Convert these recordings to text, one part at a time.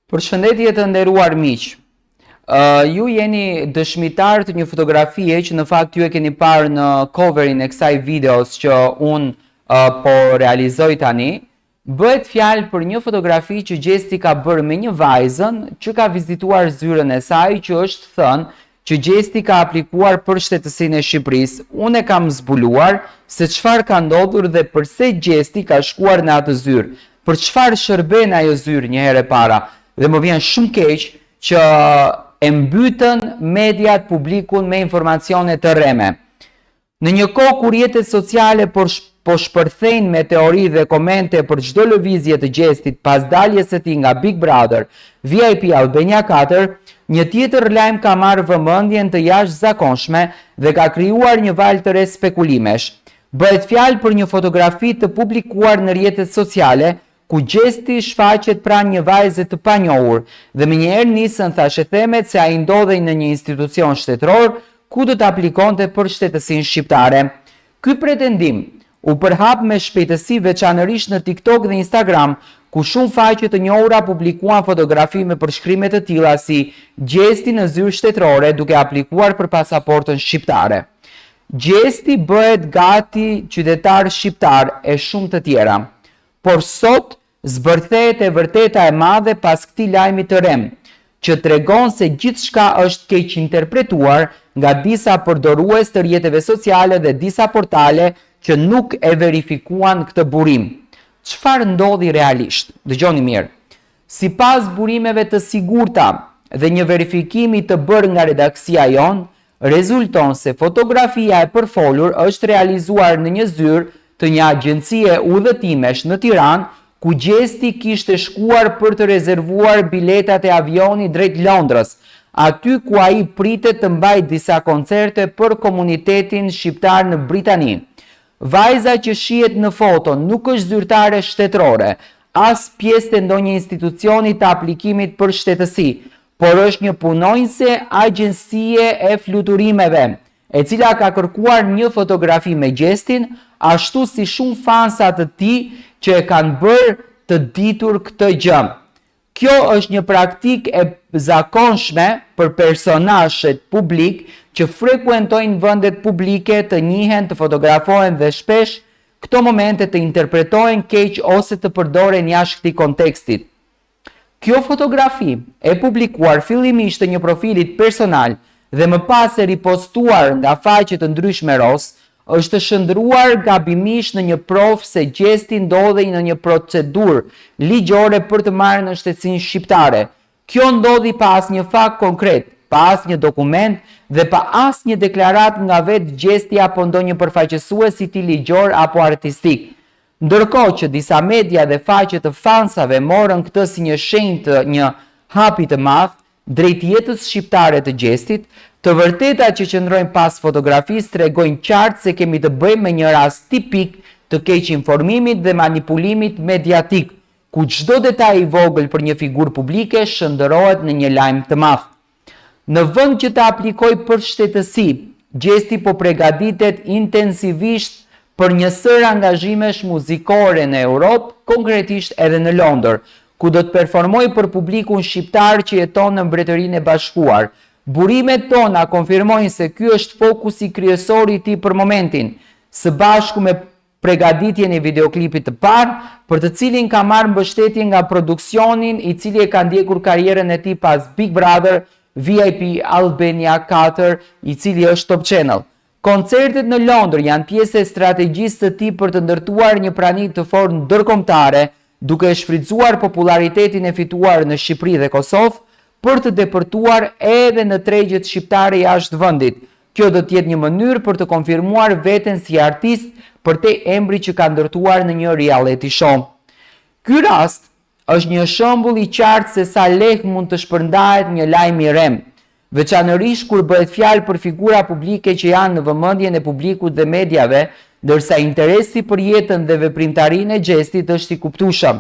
Përshëndetje të nderuar miq. Ju jeni dëshmitar të një fotografie që në fakt ju e keni parë në coverin e kësaj videos që unë po realizoj tani. Bëhet fjalë për një fotografi që Gjesti ka bërë me një vajzën që ka vizituar zyrën e saj, që është thënë që Gjesti ka aplikuar për shtetësinë e Shqipërisë. Unë e kam zbuluar se çfarë ka ndodhur dhe pse Gjesti ka shkuar në atë zyrë. Për çfarë shërben ajo zyrë një herë e para. Dhe më vjen shumë keq që e mbytën mediat publikun me informacione të rreme. Në një kohë kur rrjetet sociale po shpërthejnë me teori dhe komente për çdo lëvizje të Gjestit pas daljes së tij nga Big Brother, VIP Albania 4, një tjetër lajm ka marrë vëmendjen të jashtëzakonshme dhe ka krijuar një valë të re spekulimesh. Bëhet fjalë për një fotografi të publikuar në rrjetet sociale, ku Gjesti shfaqet pranë një vajze të panjohur dhe menjëherë nisën thashë themet se ai ndodhej në një institucion shtetëror ku do të aplikonte për shtetësinë shqiptare. Ky pretendim u përhap me shpejtësi veçanërisht në TikTok dhe Instagram, ku shumë faqe të njohura publikuan fotografi me përshkrime të tilla si Gjesti në zyrë shtetërore duke aplikuar për pasaportën shqiptare. Gjesti bëhet gati qytetar shqiptar e shumë të tjera. Por sot zbërthehet e vërteta e madhe pas këtij lajmi të rrem, që tregon se gjithçka është keq interpretuar nga disa përdorues të rrjeteve sociale dhe disa portale që nuk e verifikuan këtë burim. Çfarë ndodhi realisht? Dëgjoni mirë. Sipas burimeve të sigurta dhe një verifikimi të bërë nga redaksia jon, rezulton se fotografia e përfolur është realizuar në një zyrë të një agjencie udhëtimesh në Tiranë, ku Gjesti kishte shkuar për të rezervuar biletat e avionit drejt Londrës, aty ku ai pritet të mbajë disa koncerte për komunitetin shqiptar në Britani. Vajza që shihet në foto nuk është zyrtare shtetërore, as pjesë të ndonjë institucioni të aplikimit për shtetësi, por është një punonjëse agjencie e fluturimeve, e cila ka kërkuar një fotografi me Gjestin, ashtu si shumë fansa të tij që e kanë bërë të ditur këtë gjë. Kjo është një praktikë e zakonshme për personazhet publik që frekuentojnë vendet publike, të njihen, të fotografohen dhe shpesh këto momente të interpretohen keq ose të përdoren jashtë këtij kontekstit. Kjo fotografi e publikuar fillimisht të një profilit personal dhe më pas e ripostuar nga faqe të ndryshme ros, është shndruar gabimisht në një provë se Gjesti ndodhej në një procedurë ligjore për të marrë në shtetësinë shqiptare. Kjo ndodhi pa asnjë fakt konkret, pa asnjë dokument dhe pa asnjë deklaratë nga vetë Gjesti apo ndonjë përfaqësues i tij ligjor apo artistik. Ndërkohë që disa media dhe faqe të fansave morën këtë si një shenjë të një hapi të madh drejt jetës shqiptare të Gjestit, të vërtetat që qëndrojnë pas fotografisë tregojnë qartë se kemi të bëjmë me një rast tipik të keq informimit dhe manipulimit mediatik, ku çdo detaj i vogël për një figurë publike shndërrohet në një lajm të madh. Në vend që të aplikojë për shtetësi, Gjesti po përgatitet intensivisht për një sër angazhimesh muzikore në Europë, konkretisht edhe në Londër, ku do të performojë për publikun shqiptar që jeton në Mbretërinë e Bashkuar. Burimet tona konfirmojnë se ky është fokusi kryesor i tij për momentin, së bashku me përgatitjen e videoklipit të parë, për të cilin ka marrë mbështetje nga produksionin i cili e ka ndjekur karrierën e tij pas Big Brother, VIP Albania 4, i cili është Top Channel. Koncertet në Londër janë pjesë e strategjisë së tij për të ndërtuar një prani të fortë ndërkombëtare, duke shfrytzuar popularitetin e fituar në Shqipëri dhe Kosovë për të depërtuar edhe në tregjet shqiptare jashtë vendit. Kjo do të jetë një mënyrë për të konfirmuar veten si artist përtej embri që ka ndërtuar në një reality show. Ky rast është një shembull i qartë se sa lehtë mund të shpërndahet një lajm i rrem, veçanërisht kur bëhet fjalë për figura publike që janë në vëmendjen e publikut dhe mediave, ndërsa interesi për jetën dhe veprimtarinë e Gjestit është i kuptueshëm.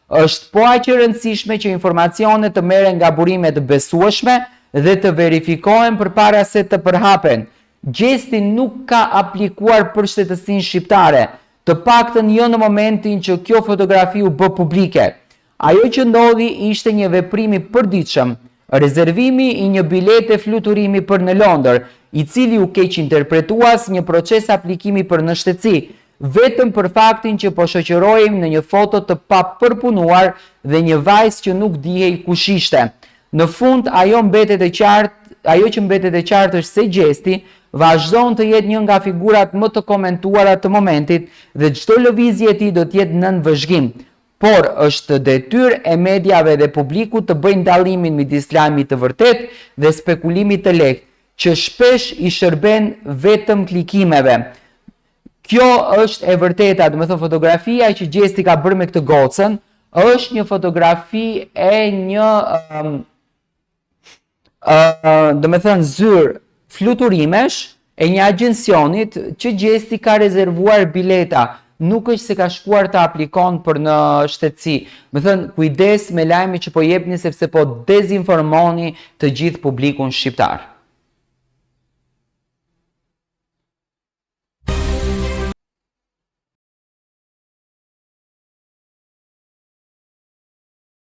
Është po aq e rëndësishme që informacionet të merren nga burime të besueshme dhe të verifikohen përpara se të përhapen. Gjesti nuk ka aplikuar për shtetësinë shqiptare, të paktën jo në momentin që kjo fotografi u bë publike. Ajo që ndodhi ishte një veprim i përditshëm, rezervimi i një bilete fluturimi për në Londër, i cili u keq interpretua si një proces aplikimi për në shtetësi, vetëm për faktin që po shoqërojmë në një foto të papërpunuar dhe një vajzë që nuk dihej kush ishte. Në fund, ajo që mbetet e qartë është se gjesti vazhdon të jetë një nga figurat më të komentuara të momentit dhe çdo lëvizje e tij do të jetë nën vëzhgim. Por është detyrë e mediave dhe publikut të bëjnë dallimin midis lajmit të vërtet dhe spekulimit të lehtë, që shpesh i shërben vetëm klikimeve. Kjo është e vërteta, do të thënë fotografia që gjesti ka bërë me këtë gocën, është një fotografi e një do të thënë zyrë fluturimesh e një agjencionit që gjesti ka rezervuar bileta, nuk është se ka shkuar të aplikon për në shtetësi. Me thënë, kujdes me lajmi që po jepni sepse po dezinformoni të gjithë publikun shqiptar.